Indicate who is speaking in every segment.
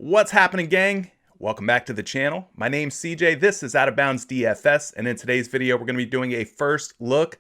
Speaker 1: What's happening, gang? Welcome back to the channel. My name's CJ. This is Out of Bounds DFS, and in today's video, we're going to be doing a first look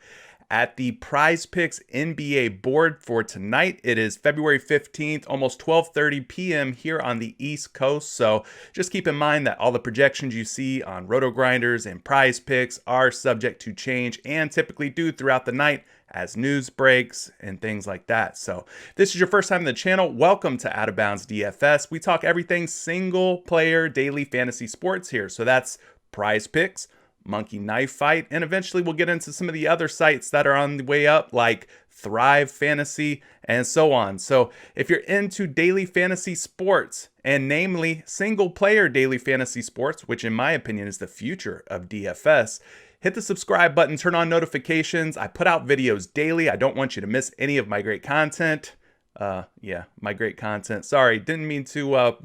Speaker 1: at the PrizePicks NBA board for tonight. It is February 15th, almost 12:30 p.m. here on the East Coast. So just keep in mind that all the projections you see on RotoGrinders and PrizePicks are subject to change and typically do throughout the night as news breaks and things like that. So if this is your first time on the channel, welcome to Out of Bounds DFS. We talk everything single player daily fantasy sports here. So that's PrizePicks, Monkey Knife Fight, and eventually we'll get into some of the other sites that are on the way up like Thrive Fantasy and so on. So if you're into daily fantasy sports, and namely single player daily fantasy sports, which in my opinion is the future of DFS, hit the subscribe button, turn on notifications. I put out videos daily. I don't want you to miss any of my great content. My great content. Sorry, didn't mean to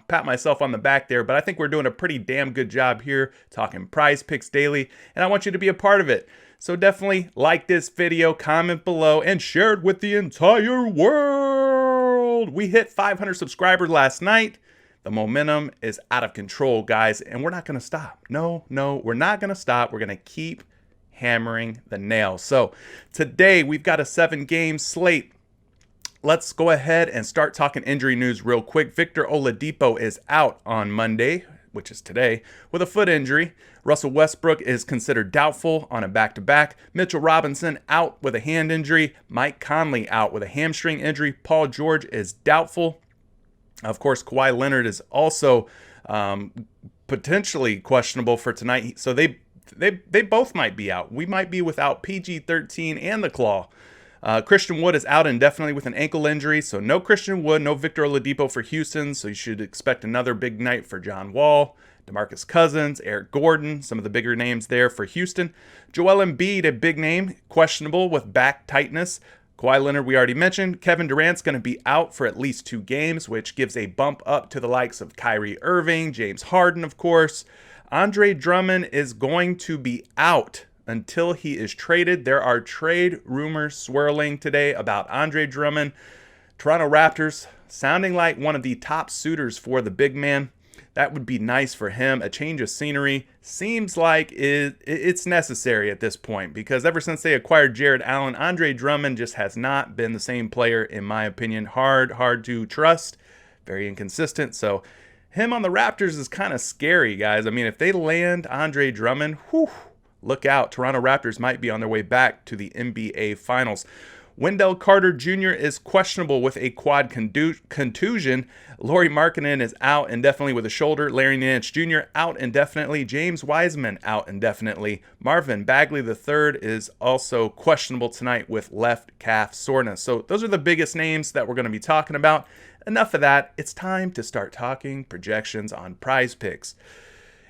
Speaker 1: pat myself on the back there, but I think we're doing a pretty damn good job here talking PrizePicks daily, and I want you to be a part of it. So definitely like this video, comment below, and share it with the entire world. We hit 500 subscribers last night. The momentum is out of control, guys, and we're not going to stop. No, we're not going to stop. We're going to keep hammering the nail. So today we've got a 7-game slate. Let's go ahead and start talking injury news real quick. Victor Oladipo is out on Monday, which is today, with a foot injury. Russell Westbrook is considered doubtful on a back-to-back. Mitchell Robinson out with a hand injury. Mike Conley out with a hamstring injury. Paul George is doubtful. Of course, Kawhi Leonard is also potentially questionable for tonight. So they both might be out. We might be without PG-13 and the Claw. Christian Wood is out indefinitely with an ankle injury. So no Christian Wood, no Victor Oladipo for Houston. So you should expect another big night for John Wall, DeMarcus Cousins, Eric Gordon, some of the bigger names there for Houston. Joel Embiid, a big name, questionable with back tightness. Kawhi Leonard, we already mentioned. Kevin Durant's going to be out for at least 2 games, which gives a bump up to the likes of Kyrie Irving, James Harden, of course. Andre Drummond is going to be out until he is traded. There are trade rumors swirling today about Andre Drummond. Toronto Raptors sounding like one of the top suitors for the big man. That would be nice for him. A change of scenery seems like it's necessary at this point, because ever since they acquired Jared Allen, Andre Drummond just has not been the same player, in my opinion. Hard to trust, very inconsistent. So him on the Raptors is kind of scary, guys. I mean, if they land Andre Drummond, look out. Toronto Raptors might be on their way back to the NBA Finals. Wendell Carter Jr. is questionable with a quad contusion. Lauri Markkanen is out indefinitely with a shoulder. Larry Nance Jr. out indefinitely. James Wiseman out indefinitely. Marvin Bagley III is also questionable tonight with left calf soreness. So those are the biggest names that we're going to be talking about. Enough of that. It's time to start talking projections on PrizePicks.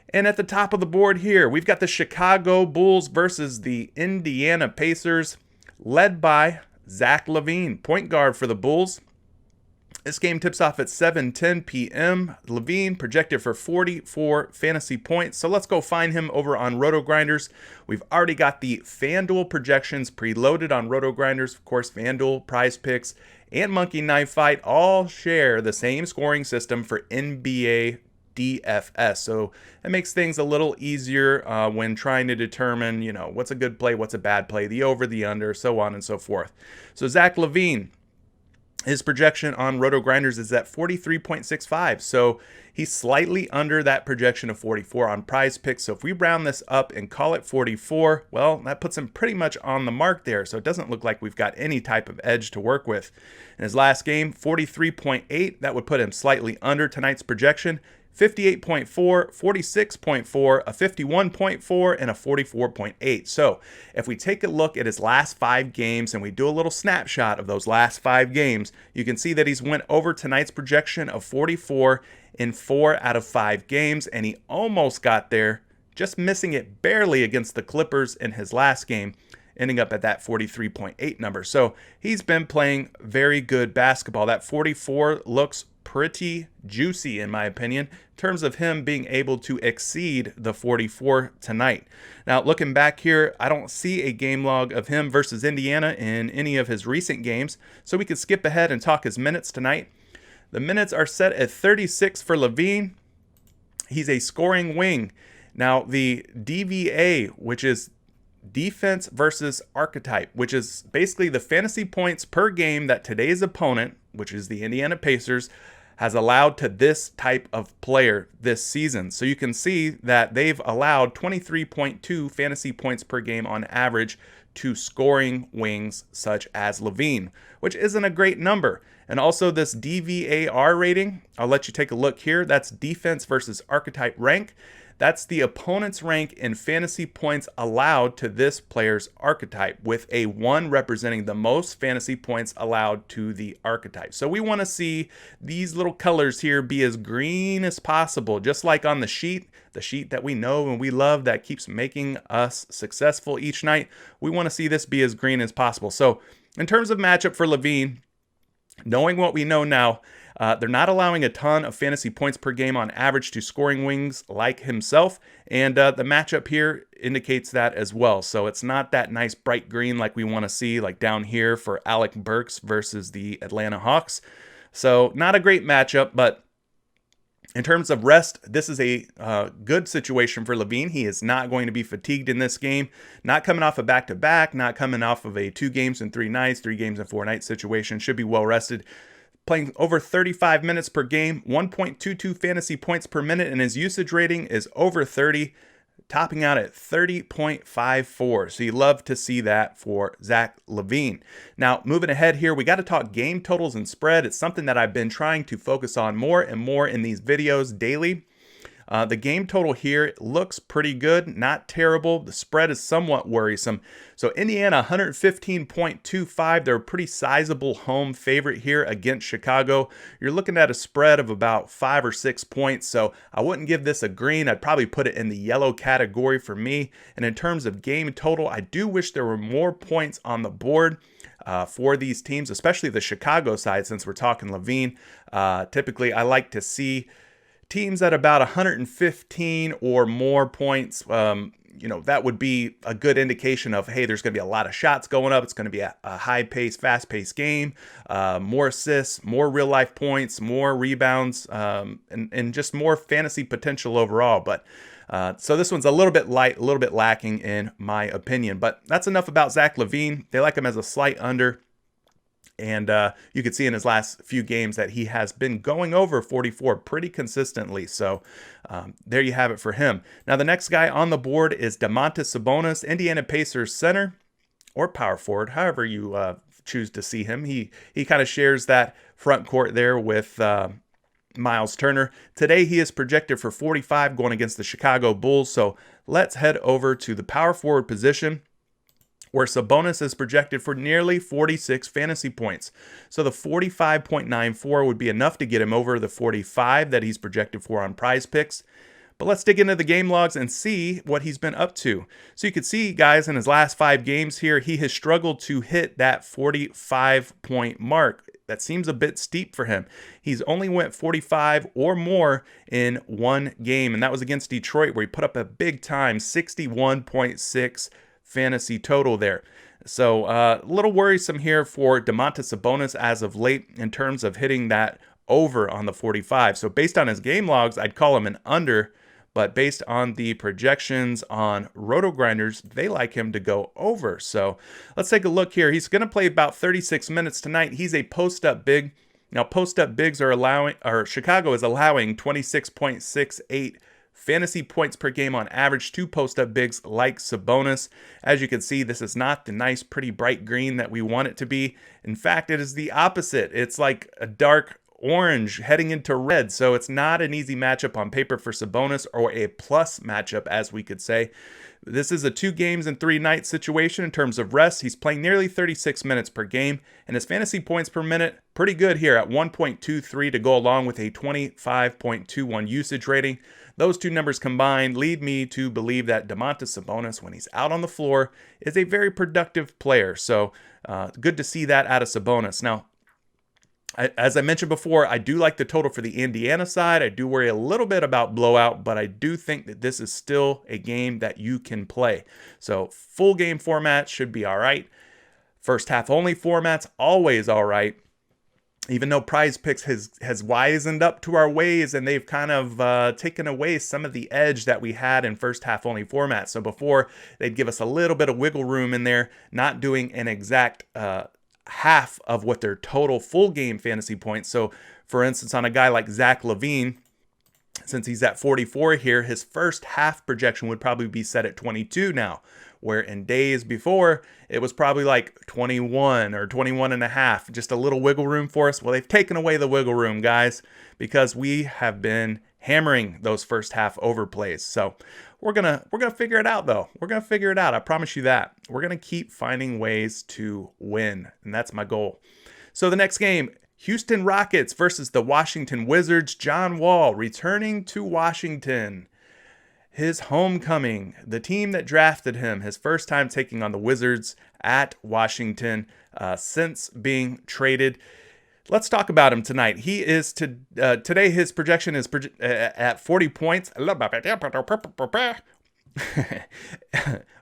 Speaker 1: And at the top of the board here, we've got the Chicago Bulls versus the Indiana Pacers, led by Zach LaVine, point guard for the Bulls. This game tips off at 7:10 p.m. LaVine projected for 44 fantasy points. So let's go find him over on RotoGrinders. We've already got the FanDuel projections preloaded on RotoGrinders. Of course, FanDuel, PrizePicks, and Monkey Knife Fight all share the same scoring system for NBA DFS. So it makes things a little easier when trying to determine, what's a good play, what's a bad play, the over, the under, so on and so forth. So Zach LaVine, his projection on RotoGrinders is at 43.65. So he's slightly under that projection of 44 on PrizePicks. So if we round this up and call it 44, well, that puts him pretty much on the mark there. So it doesn't look like we've got any type of edge to work with. In his last game, 43.8, that would put him slightly under tonight's projection. 58.4, 46.4, a 51.4, and a 44.8. So if we take a look at his last 5 games and we do a little snapshot of those last 5 games, you can see that he's went over tonight's projection of 44 in 4 out of 5 games, and he almost got there, just missing it barely against the Clippers in his last game, ending up at that 43.8 number. So he's been playing very good basketball. That 44 looks pretty juicy, in my opinion, in terms of him being able to exceed the 44 tonight. Now, looking back here, I don't see a game log of him versus Indiana in any of his recent games, so we could skip ahead and talk his minutes tonight. The minutes are set at 36 for LaVine. He's a scoring wing. Now, the DVA, which is defense versus archetype, which is basically the fantasy points per game that today's opponent, which is the Indiana Pacers, has allowed to this type of player this season. So you can see that they've allowed 23.2 fantasy points per game on average to scoring wings such as LaVine, which isn't a great number. And also this DVAR rating, I'll let you take a look here. That's defense versus archetype rank. That's the opponent's rank in fantasy points allowed to this player's archetype, with a 1 representing the most fantasy points allowed to the archetype. So we want to see these little colors here be as green as possible, just like on the sheet that we know and we love that keeps making us successful each night. We want to see this be as green as possible. So in terms of matchup for LaVine, knowing what we know now, they're not allowing a ton of fantasy points per game on average to scoring wings like himself. And the matchup here indicates that as well. So it's not that nice bright green like we want to see like down here for Alec Burks versus the Atlanta Hawks. So not a great matchup, but in terms of rest, this is a good situation for LaVine. He is not going to be fatigued in this game. Not coming off a back-to-back, not coming off of a 2 games in 3 nights, 3 games in 4 nights situation. Should be well rested. Playing over 35 minutes per game, 1.22 fantasy points per minute, and his usage rating is over 30, topping out at 30.54. So you love to see that for Zach LaVine. Now, moving ahead here, we got to talk game totals and spread. It's something that I've been trying to focus on more and more in these videos daily. The game total here looks pretty good, not terrible. The spread is somewhat worrisome. So Indiana 115.25, they're a pretty sizable home favorite here against Chicago. You're looking at a spread of about 5 or 6 points. So I wouldn't give this a green. I'd probably put it in the yellow category for me. And in terms of game total, I do wish there were more points on the board for these teams, especially the Chicago side, since we're talking LaVine. Typically, I like to see teams at about 115 or more points. That would be a good indication of, hey, there's going to be a lot of shots going up. It's going to be a high-paced, fast-paced game. More assists, more real-life points, more rebounds, and just more fantasy potential overall. But so this one's a little bit light, a little bit lacking in my opinion. But that's enough about Zach LaVine. They like him as a slight under. And you can see in his last few games that he has been going over 44 pretty consistently. So there you have it for him. Now, the next guy on the board is Dimantas Sabonis, Indiana Pacers center or power forward, however you choose to see him. He kind of shares that front court there with Miles Turner. Today, he is projected for 45 going against the Chicago Bulls. So let's head over to the power forward position, where Sabonis is projected for nearly 46 fantasy points. So the 45.94 would be enough to get him over the 45 that he's projected for on PrizePicks. But let's dig into the game logs and see what he's been up to. So you can see, guys, in his last 5 games here, he has struggled to hit that 45-point mark. That seems a bit steep for him. He's only went 45 or more in 1 game, and that was against Detroit, where he put up a big time 61.6 fantasy total there. So a little worrisome here for Dimantas Sabonis as of late in terms of hitting that over on the 45. So based on his game logs, I'd call him an under, but based on the projections on Roto Grinders, they like him to go over. So let's take a look here. He's going to play about 36 minutes tonight. He's a post-up big. Now, post-up bigs Chicago is allowing 26.68 fantasy points per game on average to post-up bigs like Sabonis. As you can see, this is not the nice, pretty bright green that we want it to be. In fact, it is the opposite. It's like a dark orange heading into red. So it's not an easy matchup on paper for Sabonis, or a plus matchup, as we could say. This is a 2 games and 3 nights situation in terms of rest. He's playing nearly 36 minutes per game, and his fantasy points per minute, pretty good here at 1.23 to go along with a 25.21 usage rating. Those 2 numbers combined lead me to believe that Dimantas Sabonis, when he's out on the floor, is a very productive player. So good to see that out of Sabonis. Now, as I mentioned before, I do like the total for the Indiana side. I do worry a little bit about blowout, but I do think that this is still a game that you can play. So full game format should be all right. First half only formats, always all right. even though PrizePicks has wisened up to our ways and they've kind of taken away some of the edge that we had in first half only format. So before, they'd give us a little bit of wiggle room in there, not doing an exact half of what their total full game fantasy points. So for instance, on a guy like Zach LaVine, since he's at 44 here, his first half projection would probably be set at 22 now, where in days before, it was probably like 21 or 21 and a half, just a little wiggle room for us. Well, they've taken away the wiggle room, guys, because we have been hammering those first half overplays. So we're gonna figure it out, though. We're gonna figure it out. I promise you that. We're gonna keep finding ways to win, and that's my goal. So the next game, Houston Rockets versus the Washington Wizards. John Wall returning to Washington. His homecoming, the team that drafted him, his first time taking on the Wizards at Washington since being traded. Let's talk about him tonight. He is today. His projection is at 40 points.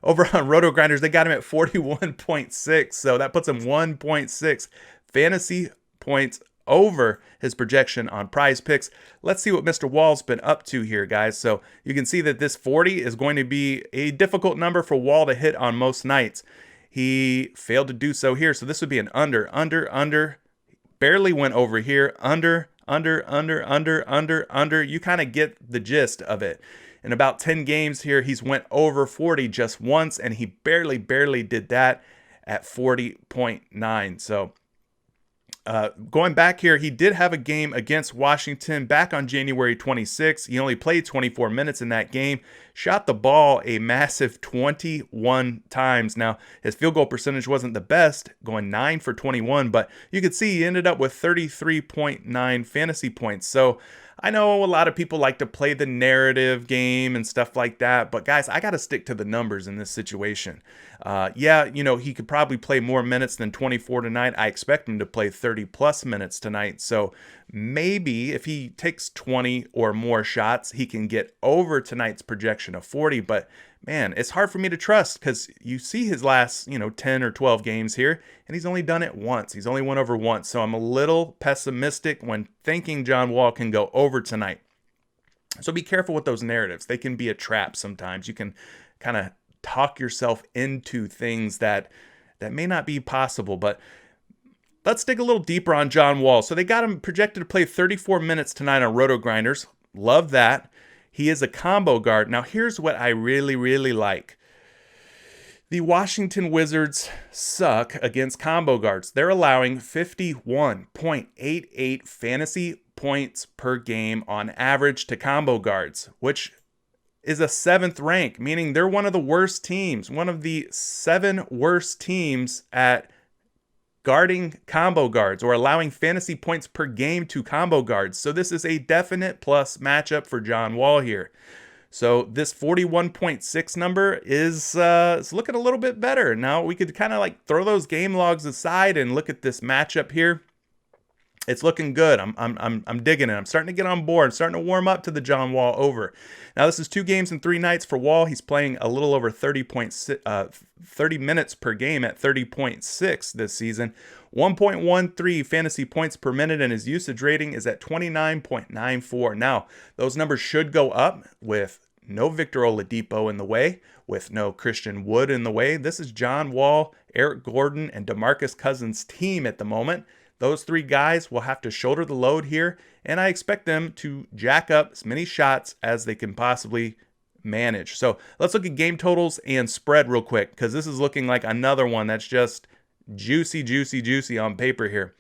Speaker 1: Over on Roto Grinders, they got him at 41.6, so that puts him 1.6 fantasy points over his projection on PrizePicks. Let's see what Mr. Wall's been up to here, guys. So you can see that this 40 is going to be a difficult number for Wall to hit on most nights. He failed to do so here, so this would be an under. Barely went over here. Under. You kind of get the gist of it. In about 10 games here, he's went over 40 just once, and he barely did that at 40.9. So going back here, he did have a game against Washington back on January 26th. He only played 24 minutes in that game, shot the ball a massive 21 times. Now, his field goal percentage wasn't the best, going 9 for 21, but you could see he ended up with 33.9 fantasy points. So I know a lot of people like to play the narrative game and stuff like that, but guys, I got to stick to the numbers in this situation. He could probably play more minutes than 24 tonight. I expect him to play 30 plus minutes tonight. So maybe if he takes 20 or more shots, he can get over tonight's projection of 40. But man, it's hard for me to trust because you see his last, 10 or 12 games here, and he's only done it once. He's only went over once. So I'm a little pessimistic when thinking John Wall can go over tonight. So be careful with those narratives. They can be a trap sometimes. You can kind of talk yourself into things that may not be possible. But let's dig a little deeper on John Wall. So they got him projected to play 34 minutes tonight on Roto Grinders. Love that. He is a combo guard. Now, here's what I really like. The Washington Wizards suck against combo guards. They're allowing 51.88 fantasy points per game on average to combo guards, which is a 7th rank, meaning they're one of the worst teams, one of the 7 worst teams at guarding combo guards or allowing fantasy points per game to combo guards. So this is a definite plus matchup for John Wall here. So this 41.6 number is looking a little bit better. Now we could kind of like throw those game logs aside and look at this matchup here. It's looking good. I'm digging it. I'm starting to get on board. I'm starting to warm up to the John Wall over. Now this is 2 games and 3 nights for Wall. He's playing a little over 30 minutes per game at 30.6 this season. 1.13 fantasy points per minute, and his usage rating is at 29.94. Now those numbers should go up with no Victor Oladipo in the way, with no Christian Wood in the way. This is John Wall, Eric Gordon, and DeMarcus Cousins' team at the moment. Those 3 guys will have to shoulder the load here, and I expect them to jack up as many shots as they can possibly manage. So let's look at game totals and spread real quick, because this is looking like another one that's just juicy on paper here.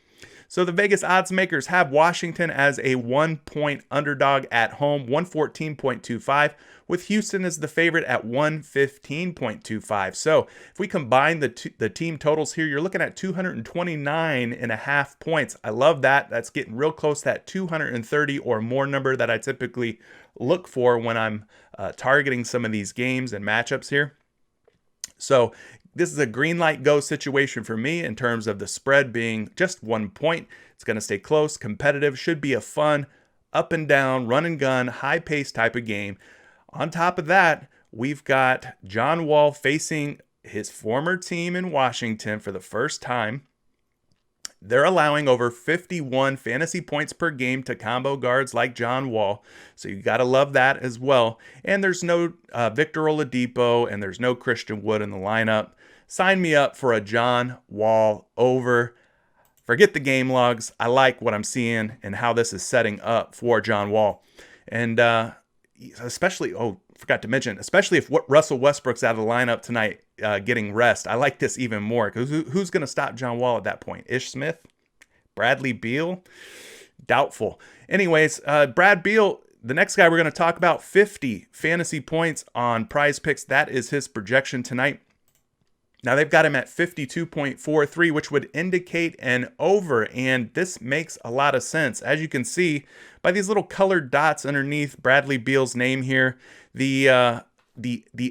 Speaker 1: So the Vegas odds makers have Washington as a 1-point underdog at home, 114.25, with Houston as the favorite at 115.25. So if we combine the team totals here, you're looking at 229.5 points. I love that. That's getting real close to that 230 or more number that I typically look for when I'm targeting some of these games and matchups here. So this is a green light go situation for me in terms of the spread being just 1 point. It's going to stay close, competitive, should be a fun, up and down, run and gun, high pace type of game. On top of that, we've got John Wall facing his former team in Washington for the first time. They're allowing over 51 fantasy points per game to combo guards like John Wall. So you got to love that as well. And there's no Victor Oladipo and there's no Christian Wood in the lineup. Sign me up for a John Wall over. Forget the game logs. I like what I'm seeing and how this is setting up for John Wall. And especially, forgot to mention, especially if Russell Westbrook's out of the lineup tonight getting rest. I like this even more because who's going to stop John Wall at that point? Ish Smith? Bradley Beal? Doubtful. Anyways, Brad Beal, the next guy we're going to talk about, 50 fantasy points on PrizePicks. That is his projection tonight. Now they've got him at 52.43, which would indicate an over, and this makes a lot of sense. As you can see by these little colored dots underneath Bradley Beal's name here, the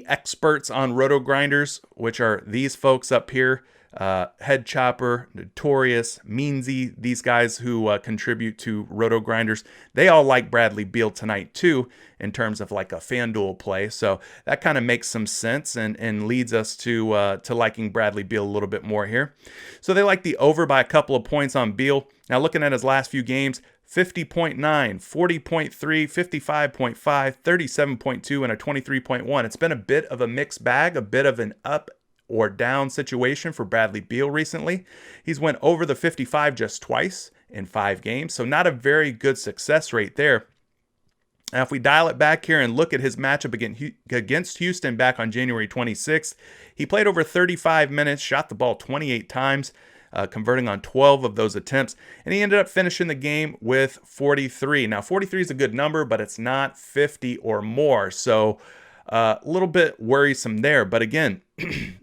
Speaker 1: experts on roto grinders, which are these folks up here, Head Chopper, Notorious, Meansy, these guys who contribute to roto grinders, they all like Bradley Beal tonight too, in terms of like a FanDuel play. So that kind of makes some sense and leads us to liking Bradley Beal a little bit more here. So they like the over by a couple of points on Beal. Now looking at his last few games, 50.9, 40.3, 55.5, 37.2, and a 23.1. It's been a bit of a mixed bag, a bit of an up or down situation for Bradley Beal recently. He's went over the 55 just twice in 5 games, so not a very good success rate there. Now, if we dial it back here and look at his matchup against Houston back on January 26th, he played over 35 minutes, shot the ball 28 times, converting on 12 of those attempts, and he ended up finishing the game with 43. Now, 43 is a good number, but it's not 50 or more, so a little bit worrisome there. But again,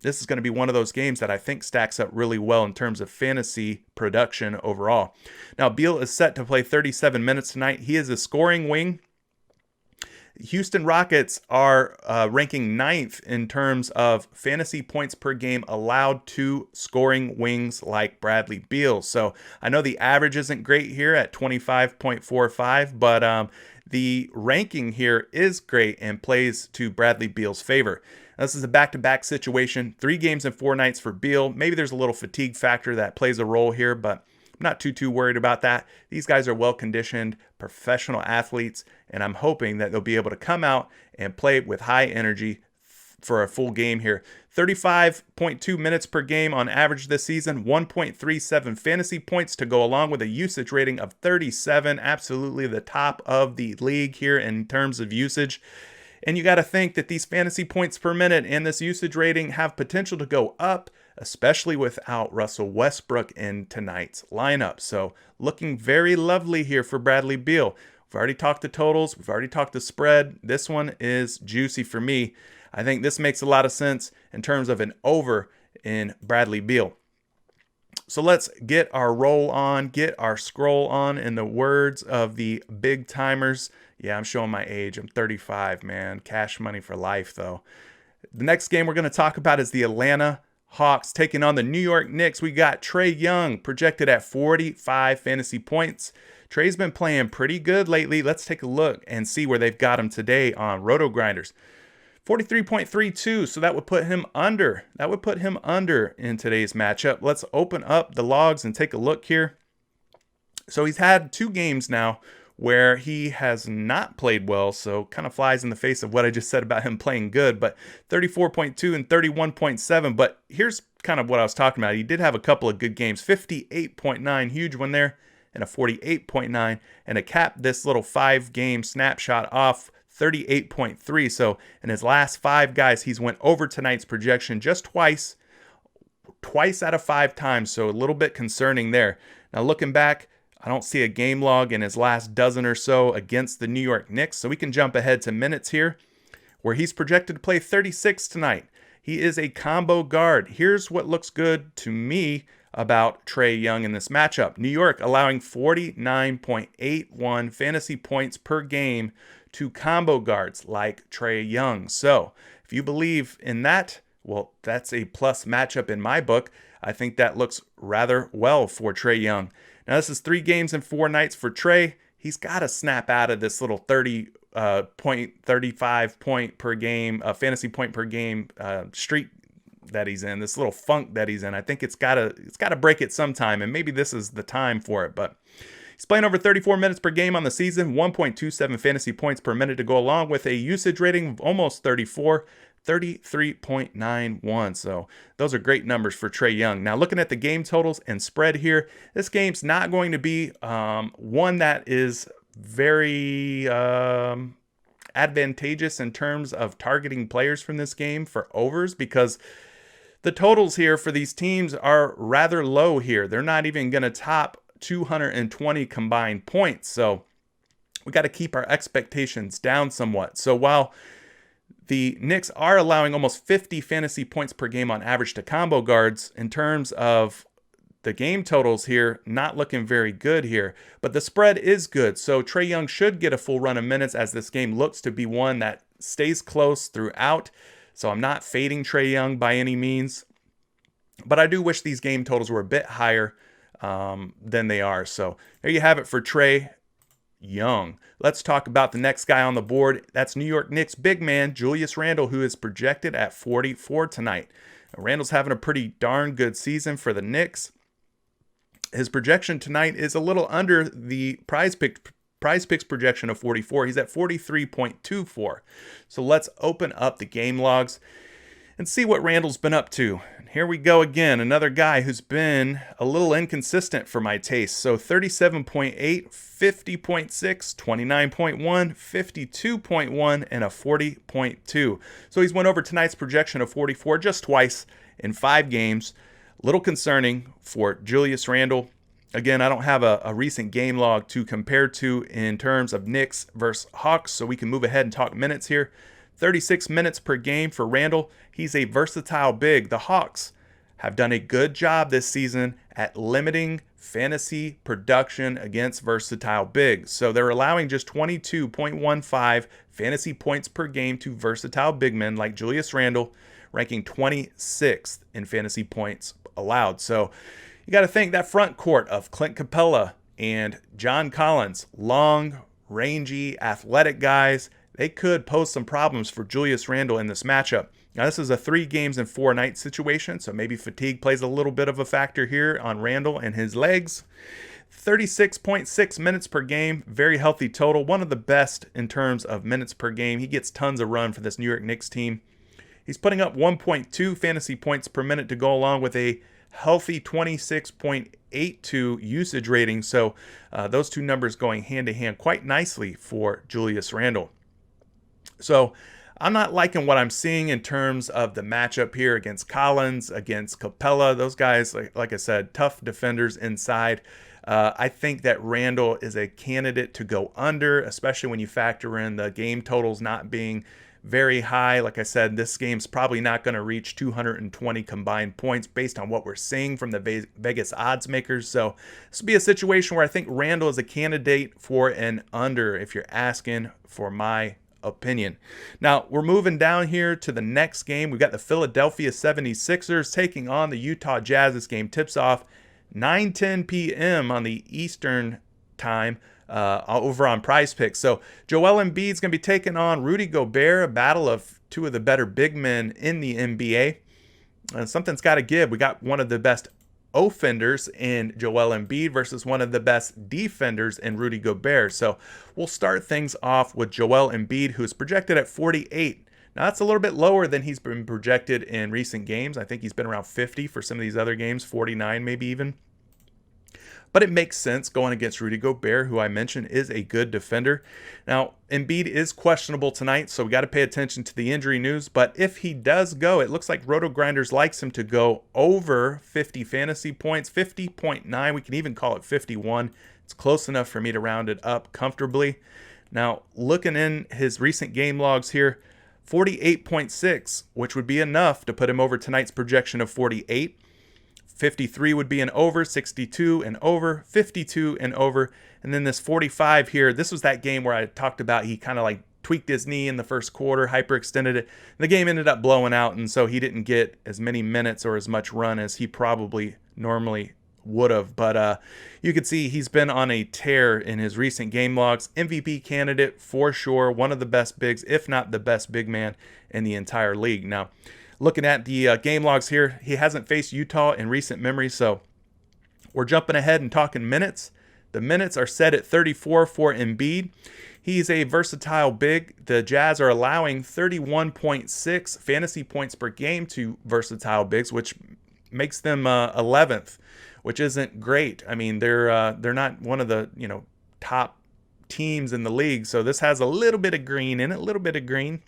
Speaker 1: this is going to be one of those games that I think stacks up really well in terms of fantasy production overall. Now, Beal is set to play 37 minutes tonight. He is a scoring wing. Houston Rockets are ranking 9th in terms of fantasy points per game allowed to scoring wings like Bradley Beal. So I know the average isn't great here at 25.45, but the ranking here is great and plays to Bradley Beal's favor. Now, this is a back-to-back situation, 3 games and 4 nights for Beal. Maybe there's a little fatigue factor that plays a role here, but I'm not too worried about that. These guys are well-conditioned, professional athletes, and I'm hoping that they'll be able to come out and play with high energy for a full game here. 35.2 minutes per game on average this season, 1.37 fantasy points to go along with a usage rating of 37. Absolutely the top of the league here in terms of usage. And you got to think that these fantasy points per minute and this usage rating have potential to go up, especially without Russell Westbrook in tonight's lineup. So looking very lovely here for Bradley Beal. We've already talked the totals. We've already talked the spread. This one is juicy for me. I think this makes a lot of sense in terms of an over in Bradley Beal. So let's get our roll on, get our scroll on, in the words of the big timers. Yeah, I'm showing my age. I'm 35, man. Cash money for life, though. The next game we're going to talk about is the Atlanta Hawks taking on the New York Knicks. We got Trae Young projected at 45 fantasy points. Trae's been playing pretty good lately. Let's take a look and see where they've got him today on Roto Grinders. 43.32, so that would put him under. That would put him under in today's matchup. Let's open up the logs and take a look here. So he's had 2 games now where he has not played well, so kind of flies in the face of what I just said about him playing good, but 34.2 and 31.7. But here's kind of what I was talking about. He did have a couple of good games, 58.9, huge one there, and a 48.9, and to cap this little 5-game snapshot off, 38.3. So in his last 5 guys, he's went over tonight's projection just twice out of 5 times. So a little bit concerning there. Now looking back, I don't see a game log in his last dozen or so against the New York Knicks. So we can jump ahead to minutes here where he's projected to play 36 tonight. He is a combo guard. Here's what looks good to me about Trae Young in this matchup. New York allowing 49.81 fantasy points per game to combo guards like Trae Young. So if you believe in that, well, that's a plus matchup in my book. I think that looks rather well for Trae Young. Now, this is 3 games and 4 nights for Trae. He's got to snap out of this little 35 point per game, fantasy point per game streak that he's in, this little funk that he's in. I think it's gotta break it sometime, and maybe this is the time for it. But he's playing over 34 minutes per game on the season, 1.27 fantasy points per minute to go along with a usage rating of almost 34, 33.91. So those are great numbers for Trae Young. Now looking at the game totals and spread here, this game's not going to be one that is very advantageous in terms of targeting players from this game for overs, because the totals here for these teams are rather low here. They're not even going to top 220 combined points. So we got to keep our expectations down somewhat. So while the Knicks are allowing almost 50 fantasy points per game on average to combo guards, in terms of the game totals here, not looking very good here, but the spread is good. So Trae Young should get a full run of minutes, as this game looks to be one that stays close throughout. So I'm not fading Trae Young by any means, but I do wish these game totals were a bit higher than they are. So there you have it for Trae Young. Let's talk about the next guy on the board. That's New York Knicks big man Julius Randle, who is projected at 44 tonight. Randle's having a pretty darn good season for the Knicks. His projection tonight is a little under the PrizePicks projection of 44. He's at 43.24. So let's open up the game logs and see what Randle's been up to. And here we go again. Another guy who's been a little inconsistent for my taste. So 37.8, 50.6, 29.1, 52.1, and a 40.2. So he's went over tonight's projection of 44 just twice in 5 games. Little concerning for Julius Randle. Again, I don't have a recent game log to compare to in terms of Knicks versus Hawks, so we can move ahead and talk minutes here. 36 minutes per game for Randle. He's a versatile big. The Hawks have done a good job this season at limiting fantasy production against versatile bigs. So they're allowing just 22.15 fantasy points per game to versatile big men like Julius Randle, ranking 26th in fantasy points allowed. So you got to think that front court of Clint Capella and John Collins, long, rangy, athletic guys, they could pose some problems for Julius Randle in this matchup. Now, this is a 3 games and 4 night situation, so maybe fatigue plays a little bit of a factor here on Randle and his legs. 36.6 minutes per game, very healthy total, one of the best in terms of minutes per game. He gets tons of run for this New York Knicks team. He's putting up 1.2 fantasy points per minute to go along with a healthy 26.82 usage rating. So those two numbers going hand to hand quite nicely for Julius Randle. So I'm not liking what I'm seeing in terms of the matchup here against Collins, against Capella. Those guys, like I said, tough defenders inside. I think that Randle is a candidate to go under, especially when you factor in the game totals not being very high. Like I said, this game's probably not going to reach 220 combined points based on what we're seeing from the Vegas odds makers. So this will be a situation where I think Randle is a candidate for an under if you're asking for my opinion. Now we're moving down here to the next game. We've got the Philadelphia 76ers taking on the Utah Jazz. This game tips off 9:10 p.m. on the Eastern time over on PrizePicks. So Joel Embiid's going to be taking on Rudy Gobert, a battle of 2 of the better big men in the NBA. Something's got to give. We got one of the best offenders in Joel Embiid versus one of the best defenders in Rudy Gobert. So we'll start things off with Joel Embiid, who is projected at 48. Now that's a little bit lower than he's been projected in recent games. I think he's been around 50 for some of these other games, 49 maybe even. But it makes sense going against Rudy Gobert, who I mentioned is a good defender. Now, Embiid is questionable tonight, so we got to pay attention to the injury news. But if he does go, it looks like Roto Grinders likes him to go over 50 fantasy points, 50.9. We can even call it 51. It's close enough for me to round it up comfortably. Now, looking in his recent game logs here, 48.6, which would be enough to put him over tonight's projection of 48. 53 would be an over, 62 and over, 52 and over. And then this 45 here, this was that game where I talked about he kind of like tweaked his knee in the first quarter, hyperextended it. The game ended up blowing out, and so he didn't get as many minutes or as much run as he probably normally would have. But you could see he's been on a tear in his recent game logs. MVP candidate for sure, one of the best bigs, if not the best big man in the entire league. Now, Looking at the game logs here, he hasn't faced Utah in recent memory, so we're jumping ahead and talking minutes. The minutes are set at 34 for Embiid. He's a versatile big. The Jazz are allowing 31.6 fantasy points per game to versatile bigs, which makes them 11th, which isn't great. I mean, they're not one of the top teams in the league, so this has a little bit of green in it,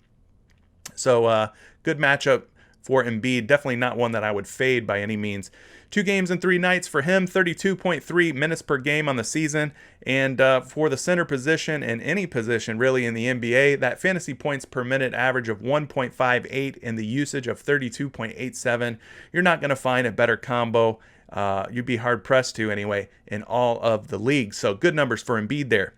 Speaker 1: So good matchup for Embiid. Definitely not one that I would fade by any means. 2 games and 3 nights for him, 32.3 minutes per game on the season. And for the center position and any position really in the NBA, that fantasy points per minute average of 1.58 and the usage of 32.87. You're not going to find a better combo. You'd be hard pressed to anyway in all of the leagues. So good numbers for Embiid there.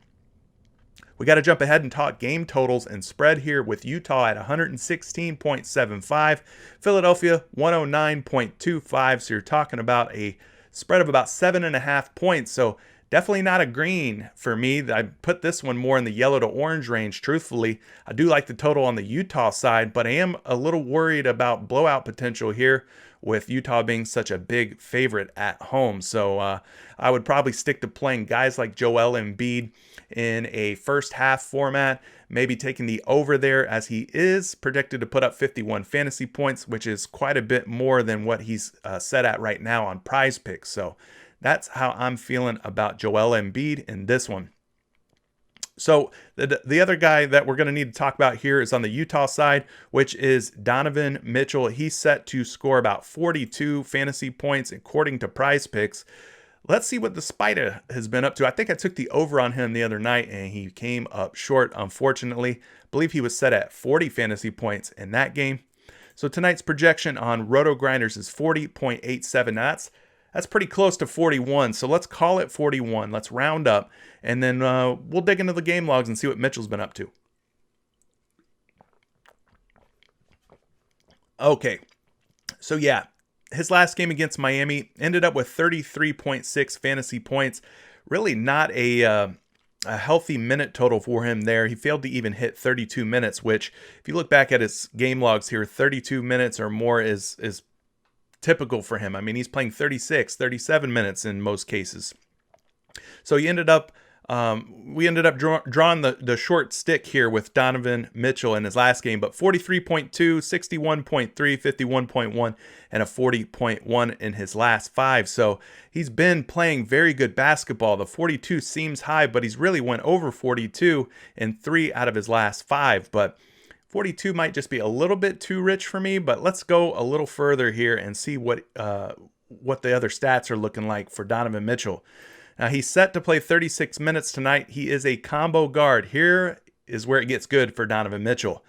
Speaker 1: We got to jump ahead and talk game totals and spread here with Utah at 116.75, Philadelphia 109.25. So you're talking about a spread of about 7.5 points. So definitely not a green for me. I put this one more in the yellow to orange range, truthfully. I do like the total on the Utah side, but I am a little worried about blowout potential here with Utah being such a big favorite at home. So I would probably stick to playing guys like Joel Embiid in a first half format, maybe taking the over there, as he is projected to put up 51 fantasy points, which is quite a bit more than what he's set at right now on PrizePicks. So that's how I'm feeling about Joel Embiid in this one. So the other guy that we're going to need to talk about here is on the Utah side, which is Donovan Mitchell. He's set to score about 42 fantasy points according to PrizePicks. Let's see what the Spider has been up to. I think I took the over on him the other night, and he came up short, unfortunately. I believe he was set at 40 fantasy points in that game. So tonight's projection on Roto Grinders is 40.87. Now that's pretty close to 41, so let's call it 41. Let's round up, and then we'll dig into the game logs and see what Mitchell's been up to. Okay, so yeah, his last game against Miami ended up with 33.6 fantasy points. Really not a healthy minute total for him there. He failed to even hit 32 minutes, which if you look back at his game logs here, 32 minutes or more is typical for him. I mean, he's playing 36, 37 minutes in most cases. So we ended up drawing the short stick here with Donovan Mitchell in his last game, but 43.2, 61.3, 51.1, and a 40.1 in his last 5. So he's been playing very good basketball. The 42 seems high, but he's really went over 42 in 3 out of his last 5. But 42 might just be a little bit too rich for me, but let's go a little further here and see what the other stats are looking like for Donovan Mitchell. Now, he's set to play 36 minutes tonight. He is a combo guard. Here is where it gets good for Donovan Mitchell.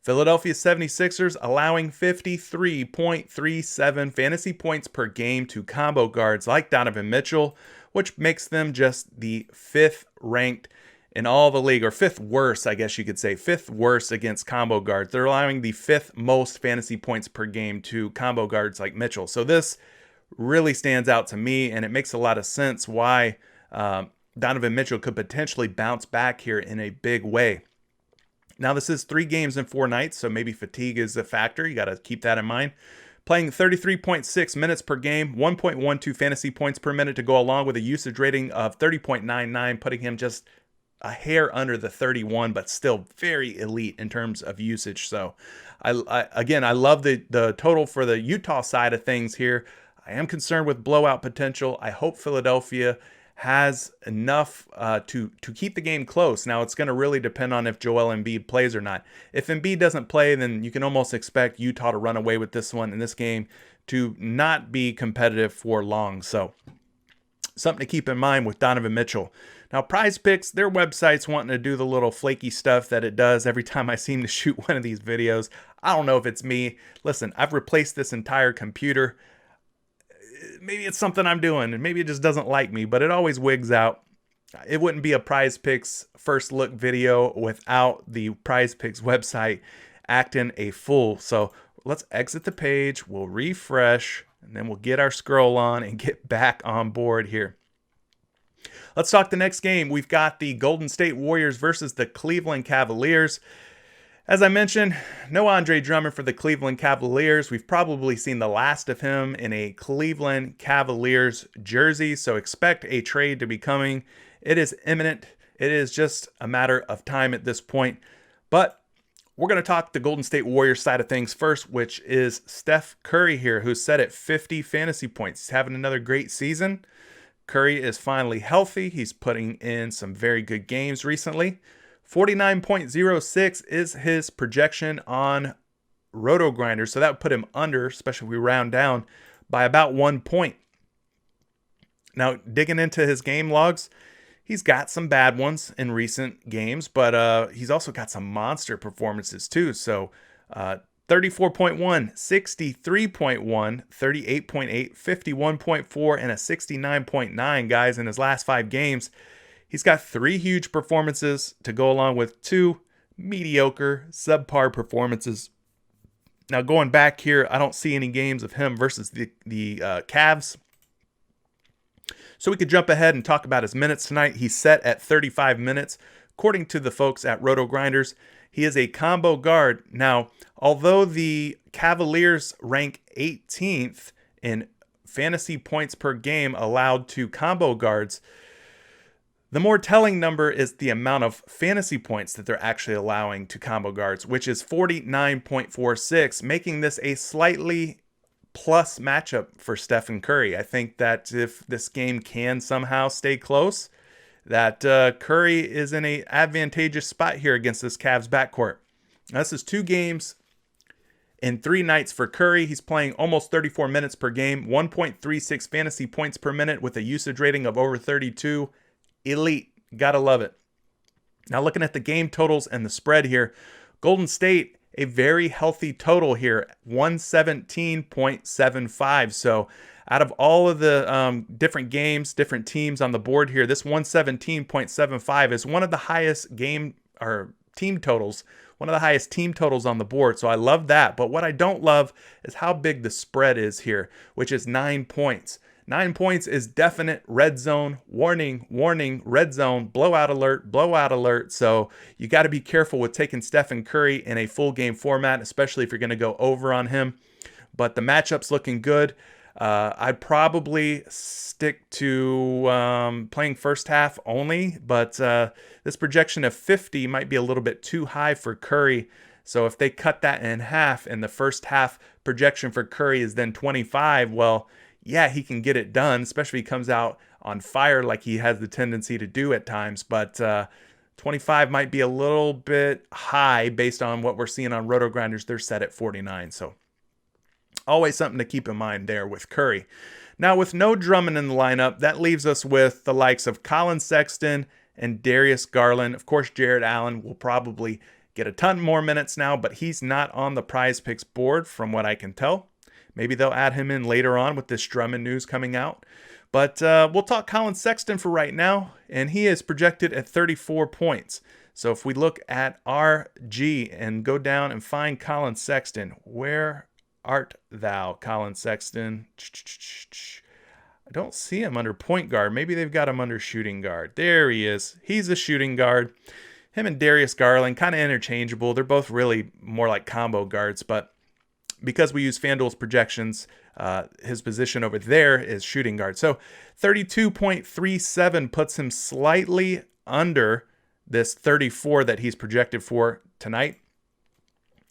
Speaker 1: Philadelphia 76ers allowing 53.37 fantasy points per game to combo guards like Donovan Mitchell, which makes them just the 5th ranked in all the league, or 5th worst, I guess you could say, 5th worst against combo guards. They're allowing the 5th most fantasy points per game to combo guards like Mitchell. So this really stands out to me, and it makes a lot of sense why Donovan Mitchell could potentially bounce back here in a big way. Now, this is 3 games and 4 nights, so maybe fatigue is a factor. You got to keep that in mind. Playing 33.6 minutes per game, 1.12 fantasy points per minute to go along with a usage rating of 30.99, putting him just a hair under the 31, but still very elite in terms of usage. So I love the total for the Utah side of things here. I am concerned with blowout potential. I hope Philadelphia has enough to keep the game close. Now, it's going to really depend on if Joel Embiid plays or not. If Embiid doesn't play, then you can almost expect Utah to run away with this one in this game to not be competitive for long. So something to keep in mind with Donovan Mitchell. Now, PrizePicks, their website's wanting to do the little flaky stuff that it does every time I seem to shoot one of these videos. I don't know if it's me. Listen, I've replaced this entire computer. Maybe it's something I'm doing, and maybe it just doesn't like me, but it always wigs out. It wouldn't be a PrizePicks first look video without the PrizePicks website acting a fool. So let's exit the page, we'll refresh, and then we'll get our scroll on and get back on board here. Let's talk the next game. We've got the Golden State Warriors versus the Cleveland Cavaliers. As I mentioned, no Andre Drummond for the Cleveland Cavaliers. We've probably seen the last of him in a Cleveland Cavaliers jersey, so expect a trade to be coming. It is imminent. It is just a matter of time at this point. But we're going to talk the Golden State Warriors side of things first, which is Steph Curry here, who's set at 50 fantasy points. He's having another great season. Curry is finally healthy. He's putting in some very good games recently. 49.06 is his projection on Roto Grinder, so that would put him under, especially if we round down, by about 1 point. Now, digging into his game logs, he's got some bad ones in recent games, but he's also got some monster performances too. So 34.1, 63.1, 38.8, 51.4, and a 69.9, guys, in his last 5 games. He's got 3 huge performances to go along with 2 mediocre, subpar performances. Now, going back here, I don't see any games of him versus the Cavs. So we could jump ahead and talk about his minutes tonight. He's set at 35 minutes. According to the folks at Roto Grinders, he is a combo guard. Now, although the Cavaliers rank 18th in fantasy points per game allowed to combo guards, the more telling number is the amount of fantasy points that they're actually allowing to combo guards, which is 49.46, making this a slightly plus matchup for Stephen Curry. I think that if this game can somehow stay close, that Curry is in an advantageous spot here against this Cavs backcourt. Now, this is 2 games in 3 nights for Curry. He's playing almost 34 minutes per game, 1.36 fantasy points per minute with a usage rating of over 32. Elite. Gotta love it. Now, looking at the game totals and the spread here, Golden State, a very healthy total here, 117.75. So out of all of the different games, different teams on the board here, this 117.75 is one of the highest game or team totals, one of the highest team totals on the board. So I love that. But what I don't love is how big the spread is here, which is 9 points. 9 points is definite red zone, warning, warning, red zone, blowout alert, blowout alert. So you got to be careful with taking Stephen Curry in a full game format, especially if you're going to go over on him. But the matchup's looking good. I'd probably stick to playing first half only, but this projection of 50 might be a little bit too high for Curry. So if they cut that in half and the first half projection for Curry is then 25, well, yeah, he can get it done, especially if he comes out on fire like he has the tendency to do at times. But 25 might be a little bit high based on what we're seeing on Roto Grinders. They're set at 49. So always something to keep in mind there with Curry. Now, with no Drummond in the lineup, that leaves us with the likes of Collin Sexton and Darius Garland. Of course, Jared Allen will probably get a ton more minutes now, but he's not on the PrizePicks board from what I can tell. Maybe they'll add him in later on with this Drummond news coming out. But we'll talk Collin Sexton for right now, and he is projected at 34 points. So if we look at RG and go down and find Collin Sexton, where art thou, Collin Sexton? I don't see him under point guard. Maybe they've got him under shooting guard. There he is. He's a shooting guard. Him and Darius Garland, kind of interchangeable. They're both really more like combo guards, but because we use FanDuel's projections, his position over there is shooting guard. So 32.37 puts him slightly under this 34 that he's projected for tonight.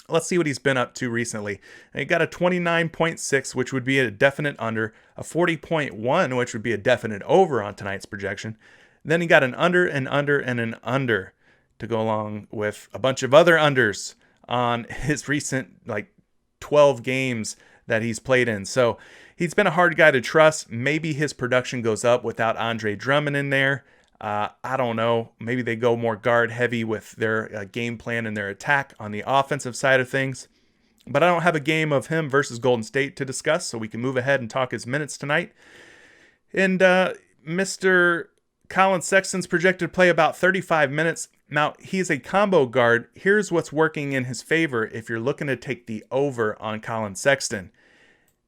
Speaker 1: Let's see what he's been up to recently. And he got a 29.6, which would be a definite under, a 40.1, which would be a definite over on tonight's projection. Then he got an under, an under, and an under to go along with a bunch of other unders on his recent 12 games that he's played in. So he's been a hard guy to trust. Maybe his production goes up without Andre Drummond in there. I don't know. Maybe they go more guard heavy with their game plan and their attack on the offensive side of things. But I don't have a game of him versus Golden State to discuss, so we can move ahead and talk his minutes tonight. And Mr. Collin Sexton's projected to play about 35 minutes. Now, he's a combo guard. Here's what's working in his favor if you're looking to take the over on Collin Sexton.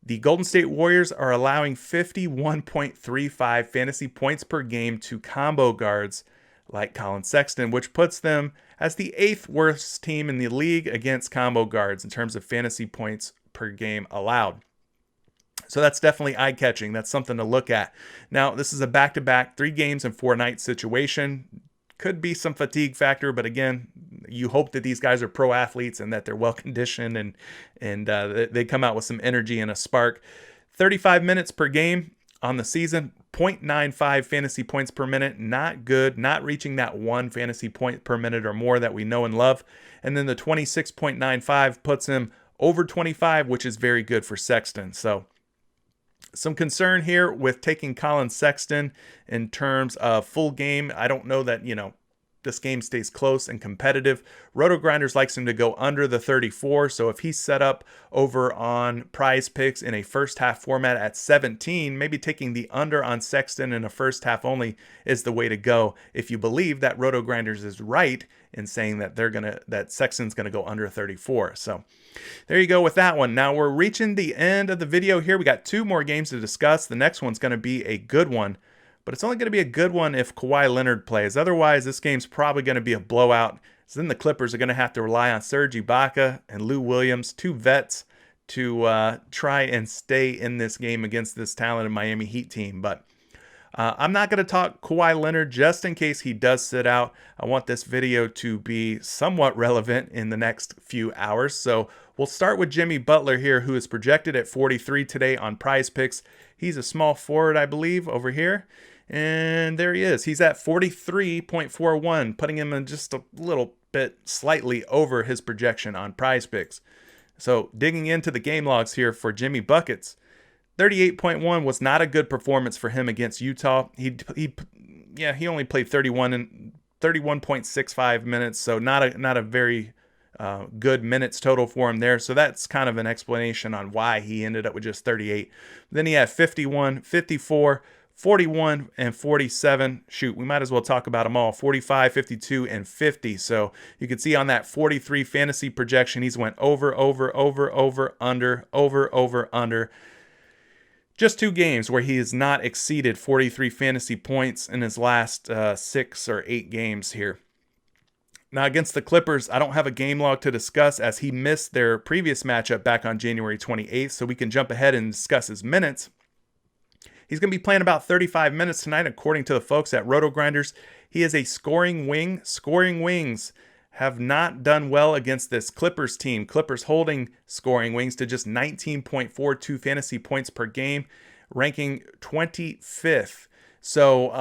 Speaker 1: The Golden State Warriors are allowing 51.35 fantasy points per game to combo guards. like Collin Sexton, which puts them as the 8th worst team in the league against combo guards in terms of fantasy points per game allowed. So that's definitely eye-catching. That's something to look at. Now, this is a back-to-back 3 games and 4 nights situation. Could be some fatigue factor, but again, you hope that these guys are pro athletes and that they're well conditioned and they come out with some energy and a spark. 35 minutes per game on the season, 0.95 fantasy points per minute. Not good, not reaching that 1 fantasy point per minute or more that we know and love. And then the 26.95 puts him over 25, which is very good for Sexton. So some concern here with taking Collin Sexton in terms of full game. I don't know that, this game stays close and competitive. RotoGrinders likes him to go under the 34. So if he's set up over on PrizePicks in a first half format at 17, maybe taking the under on Sexton in a first half only is the way to go. If you believe that RotoGrinders is right in saying that that Sexton's gonna go under 34. So there you go with that one. Now we're reaching the end of the video here. We got 2 more games to discuss. The next one's going to be a good one, but it's only going to be a good one if Kawhi Leonard plays. Otherwise, this game's probably going to be a blowout. So then the Clippers are going to have to rely on Serge Ibaka and Lou Williams, 2 vets, to try and stay in this game against this talented Miami Heat team. But I'm not going to talk Kawhi Leonard just in case he does sit out. I want this video to be somewhat relevant in the next few hours. So we'll start with Jimmy Butler here, who is projected at 43 today on PrizePicks. He's a small forward, I believe, over here. And there he is. He's at 43.41, putting him in just a little bit slightly over his projection on PrizePicks. So digging into the game logs here for Jimmy Buckets. 38.1 was not a good performance for him against Utah. He only played 31.65 minutes, so not a very good minutes total for him there. So that's kind of an explanation on why he ended up with just 38. Then he had 51, 54, 41, and 47. Shoot, we might as well talk about them all. 45, 52, and 50. So you can see on that 43 fantasy projection, he's went over, under. Just 2 games where he has not exceeded 43 fantasy points in his last 6 or 8 games here. Now, against the Clippers, I don't have a game log to discuss as he missed their previous matchup back on January 28th, so we can jump ahead and discuss his minutes. He's going to be playing about 35 minutes tonight, according to the folks at RotoGrinders. He is a scoring wing. Scoring wings have not done well against this Clippers team. Clippers holding scoring wings to just 19.42 fantasy points per game, ranking 25th. So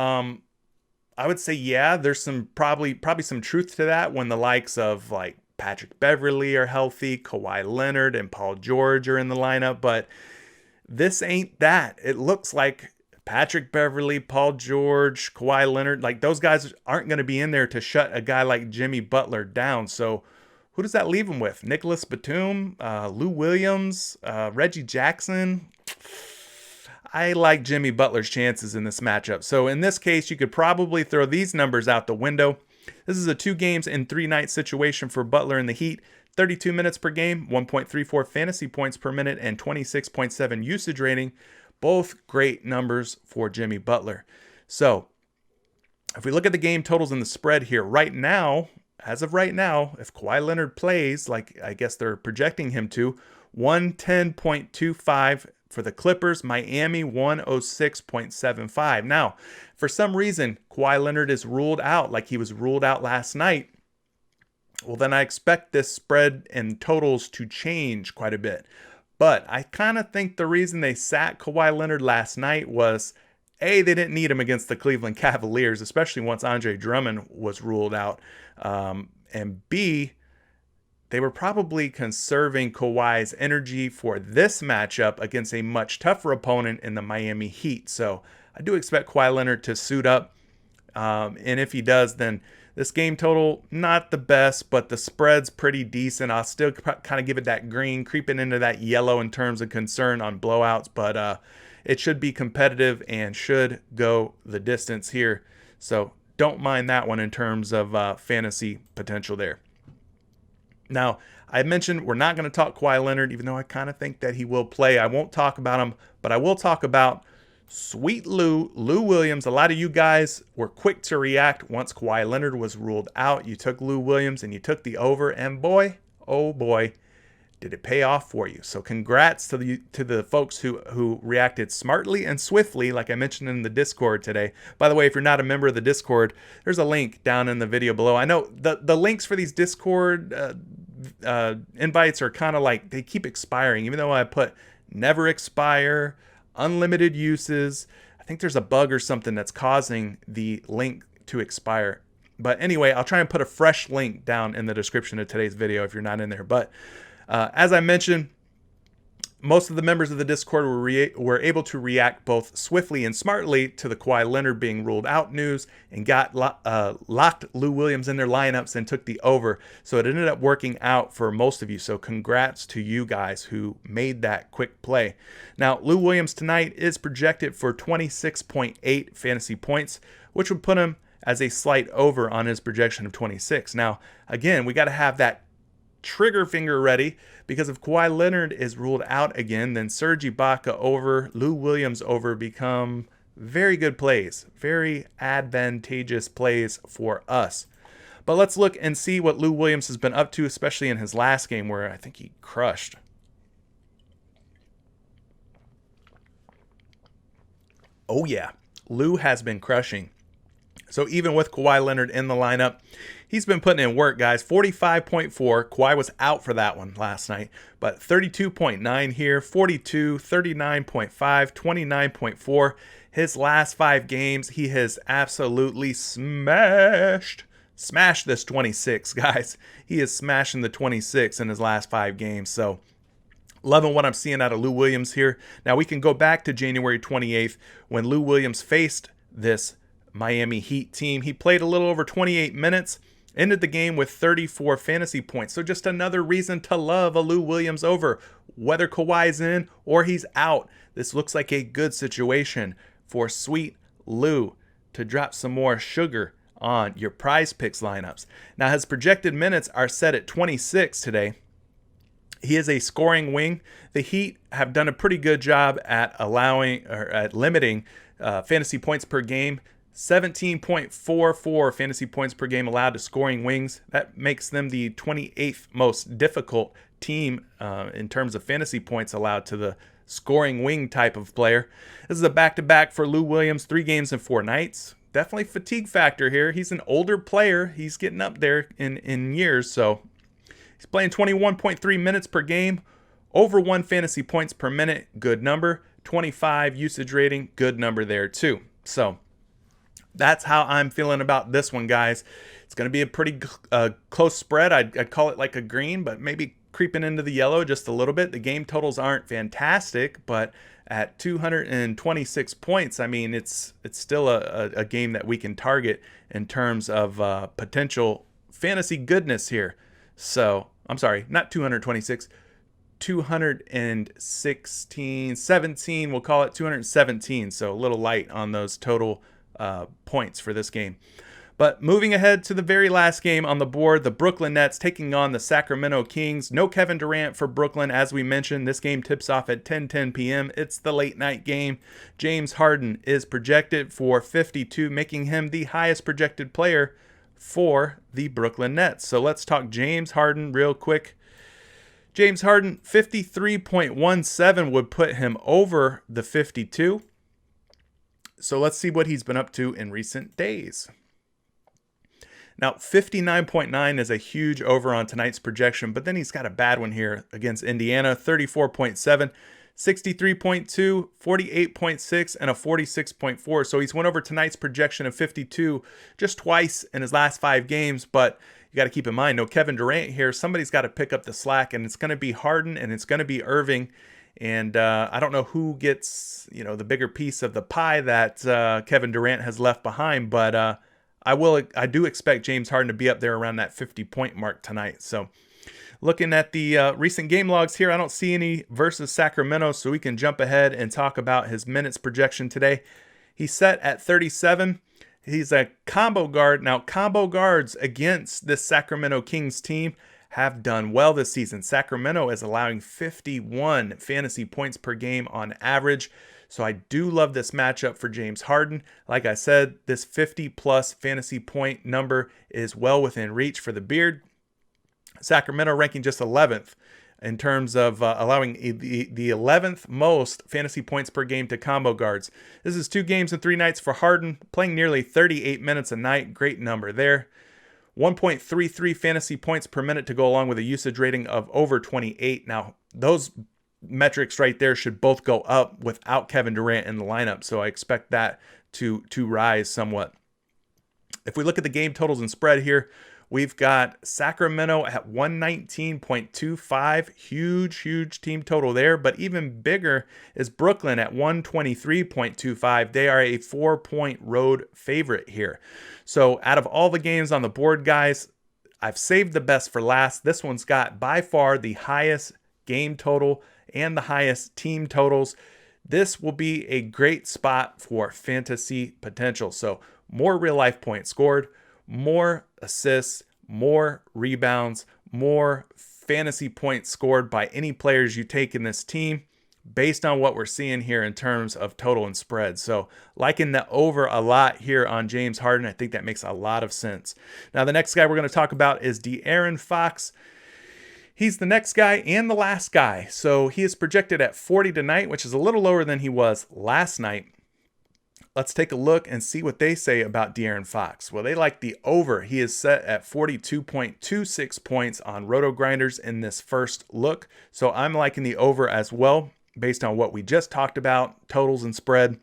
Speaker 1: I would say, yeah, there's some probably some truth to that when the likes of like Patrick Beverley are healthy, Kawhi Leonard and Paul George are in the lineup, but this ain't that. It looks like Patrick Beverley, Paul George, Kawhi Leonard, like those guys aren't going to be in there to shut a guy like Jimmy Butler down. So who does that leave him with? Nicholas Batum, Lou Williams, Reggie Jackson. I like Jimmy Butler's chances in this matchup. So in this case, you could probably throw these numbers out the window. This is a 2 games in 3 night situation for Butler and the Heat. 32 minutes per game, 1.34 fantasy points per minute, and 26.7 usage rating. Both great numbers for Jimmy Butler. So if we look at the game totals and the spread here right now, as of right now, if Kawhi Leonard plays, like I guess they're projecting him to, 110.25 for the Clippers, Miami 106.75. Now, for some reason, Kawhi Leonard is ruled out like he was ruled out last night. Well, then I expect this spread and totals to change quite a bit. But I kind of think the reason they sat Kawhi Leonard last night was, A, they didn't need him against the Cleveland Cavaliers, especially once Andre Drummond was ruled out. And B, they were probably conserving Kawhi's energy for this matchup against a much tougher opponent in the Miami Heat. So I do expect Kawhi Leonard to suit up. And if he does, then this game total, not the best, but the spread's pretty decent. I'll still kind of give it that green, creeping into that yellow in terms of concern on blowouts, but it should be competitive and should go the distance here. So don't mind that one in terms of fantasy potential there. Now, I mentioned we're not going to talk Kawhi Leonard, even though I kind of think that he will play. I won't talk about him, but I will talk about Sweet Lou Williams. A lot of you guys were quick to react once Kawhi Leonard was ruled out. You took Lou Williams and you took the over, and boy, oh boy, did it pay off for you. So congrats to the folks who reacted smartly and swiftly, like I mentioned in the Discord today. By the way, if you're not a member of the Discord, there's a link down in the video below. I know the links for these Discord invites are kind of like, they keep expiring, even though I put never expire, unlimited uses. I think there's a bug or something that's causing the link to expire. But anyway, I'll try and put a fresh link down in the description of today's video if you're not in there. But as I mentioned, most of the members of the Discord were able to react both swiftly and smartly to the Kawhi Leonard being ruled out news and got locked Lou Williams in their lineups and took the over. So it ended up working out for most of you. So congrats to you guys who made that quick play. Now, Lou Williams tonight is projected for 26.8 fantasy points, which would put him as a slight over on his projection of 26. Now, again, we got to have that trigger finger ready, because if Kawhi Leonard is ruled out again, then Serge Ibaka over, Lou Williams over become very good plays, very advantageous plays for us. But let's look and see what Lou Williams has been up to, especially in his last game where I think he crushed. Oh yeah, Lou has been crushing. So even with Kawhi Leonard in the lineup, he's been putting in work, guys. 45.4. Kawhi was out for that one last night. But 32.9 here, 42, 39.5, 29.4. His last 5 games, he has absolutely smashed this 26, guys. He is smashing the 26 in his last 5 games. So loving what I'm seeing out of Lou Williams here. Now we can go back to January 28th when Lou Williams faced this Miami Heat team. He played a little over 28 minutes, ended the game with 34 fantasy points. So just another reason to love a Lou Williams over. Whether Kawhi's in or he's out, this looks like a good situation for sweet Lou to drop some more sugar on your PrizePicks lineups. Now his projected minutes are set at 26 today. He is a scoring wing. The Heat have done a pretty good job at limiting fantasy points per game. 17.44 fantasy points per game allowed to scoring wings. That makes them the 28th most difficult team in terms of fantasy points allowed to the scoring wing type of player. This is a back-to-back for Lou Williams, 3 games and 4 nights. Definitely fatigue factor here. He's an older player. He's getting up there in years, so he's playing 21.3 minutes per game, over 1 fantasy points per minute, good number. 25 usage rating, good number there too. So that's how I'm feeling about this one, guys. It's going to be a pretty close spread. I'd call it like a green, but maybe creeping into the yellow just a little bit. The game totals aren't fantastic, but at 226 points, I mean, it's still a game that we can target in terms of potential fantasy goodness here. So, I'm sorry, not 226, 216, 17, we'll call it 217. So a little light on those total points for this game. But moving ahead to the very last game on the board, the Brooklyn Nets taking on the Sacramento Kings. No Kevin Durant for Brooklyn. As we mentioned, this game tips off at 10:10 p.m. It's the late night game. James Harden is projected for 52, making him the highest projected player for the Brooklyn Nets. So let's talk James Harden real quick. James Harden, 53.17 would put him over the 52. So let's see what he's been up to in recent days. Now, 59.9 is a huge over on tonight's projection, but then he's got a bad one here against Indiana, 34.7, 63.2, 48.6, and a 46.4. So he's went over tonight's projection of 52 just twice in his last 5 games, but you got to keep in mind, no Kevin Durant here. Somebody's got to pick up the slack, and it's going to be Harden, and it's going to be Irving. And I don't know who gets, the bigger piece of the pie that Kevin Durant has left behind, but I do expect James Harden to be up there around that 50-point mark tonight. So looking at the recent game logs here, I don't see any versus Sacramento, so we can jump ahead and talk about his minutes projection today. He's set at 37. He's a combo guard. Now, combo guards against this Sacramento Kings team have done well this season. Sacramento is allowing 51 fantasy points per game on average. So I do love this matchup for James Harden. Like I said, this 50-plus fantasy point number is well within reach for the Beard. Sacramento ranking just 11th in terms of allowing the 11th most fantasy points per game to combo guards. This is 2 games and 3 nights for Harden, playing nearly 38 minutes a night. Great number there. 1.33 fantasy points per minute to go along with a usage rating of over 28. Now, those metrics right there should both go up without Kevin Durant in the lineup, so I expect that to rise somewhat. If we look at the game totals and spread here, we've got Sacramento at 119.25. Huge team total there. But even bigger is Brooklyn at 123.25. They are a 4-point road favorite here. So out of all the games on the board, guys, I've saved the best for last. This one's got by far the highest game total and the highest team totals. This will be a great spot for fantasy potential. So more real life points scored, more assists, more rebounds, more fantasy points scored by any players you take in this team based on what we're seeing here in terms of total and spread. So liking the over a lot here on James Harden. I think that makes a lot of sense. Now, the next guy we're going to talk about is Darren Fox. He's the next guy and the last guy. So he is projected at 40 tonight, which is a little lower than he was last night. Let's take a look and see what they say about Darren Fox. Well, they like the over. He is set at 42.26 points on Roto Grinders in this first look. So I'm liking the over as well, based on what we just talked about, totals and spread.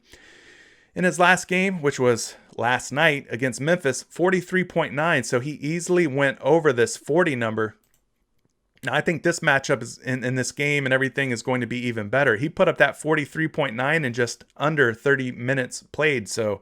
Speaker 1: In his last game, which was last night against Memphis, 43.9. So he easily went over this 40 number. Now, I think this matchup is in this game and everything is going to be even better. He put up that 43.9 in just under 30 minutes played. So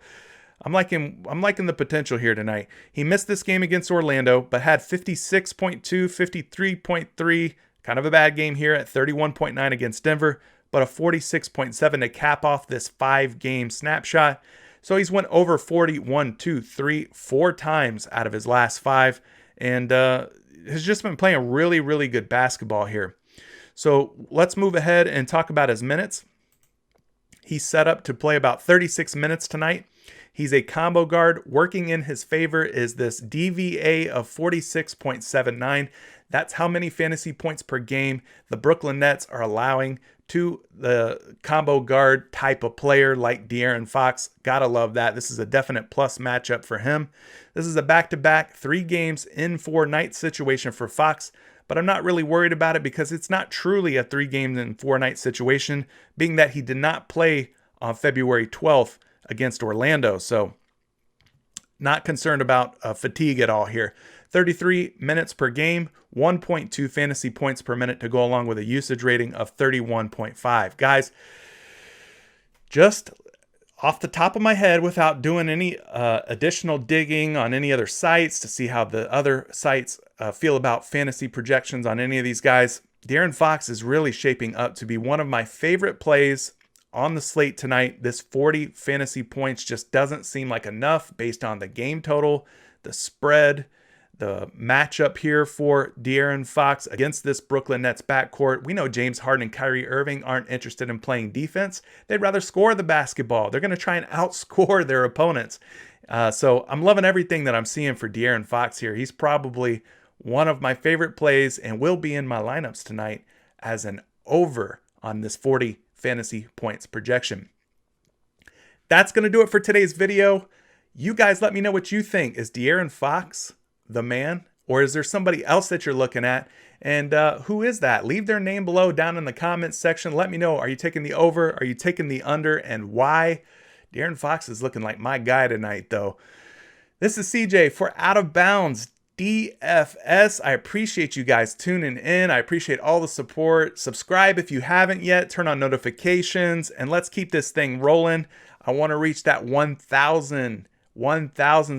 Speaker 1: I'm liking the potential here tonight. He missed this game against Orlando, but had 56.2, 53.3, kind of a bad game here at 31.9 against Denver, but a 46.7 to cap off this 5-game snapshot. So he's went over 40, 1, 2, 3, 4 times out of his last 5. And has just been playing really good basketball here. So let's move ahead and talk about his minutes. He's set up to play about 36 minutes tonight. He's a combo guard. Working in his favor is this DVA of 46.79. That's how many fantasy points per game the Brooklyn Nets are allowing to the combo guard type of player like Darren Fox. Gotta love that. This is a definite plus matchup for him. This is a back-to-back 3 games in 4 night situation for Fox, but I'm not really worried about it because it's not truly a 3 games in 4 night situation, being that he did not play on February 12th against Orlando. So not concerned about fatigue at all here. 33 minutes per game, 1.2 fantasy points per minute to go along with a usage rating of 31.5. Guys, just off the top of my head, without doing any additional digging on any other sites to see how the other sites feel about fantasy projections on any of these guys, Darren Fox is really shaping up to be one of my favorite plays on the slate tonight. This 40 fantasy points just doesn't seem like enough based on the game total, the spread, the matchup here for Darren Fox against this Brooklyn Nets backcourt. We know James Harden and Kyrie Irving aren't interested in playing defense. They'd rather score the basketball. They're going to try and outscore their opponents. So I'm loving everything that I'm seeing for Darren Fox here. He's probably one of my favorite plays and will be in my lineups tonight as an over on this 40 fantasy points projection. That's going to do it for today's video. You guys let me know what you think. Is Darren Fox the man, or is there somebody else that you're looking at? And who is that? Leave their name below down in the comments section. Let me know. Are you taking the over? Are you taking the under? And why? Darren Fox is looking like my guy tonight, though. This is CJ for Out of Bounds DFS. I appreciate you guys tuning in. I appreciate all the support. Subscribe if you haven't yet. Turn on notifications, and let's keep this thing rolling. I want to reach that 1,000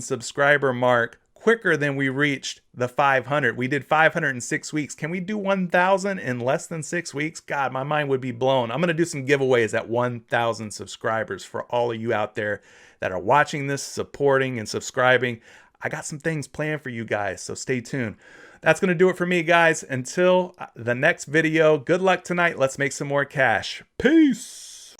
Speaker 1: subscriber mark quicker than we reached the 500. We did 500 in 6 weeks. Can we do 1,000 in less than 6 weeks? God, my mind would be blown. I'm going to do some giveaways at 1,000 subscribers for all of you out there that are watching this, supporting and subscribing. I got some things planned for you guys, so stay tuned. That's going to do it for me, guys. Until the next video, good luck tonight. Let's make some more cash. Peace.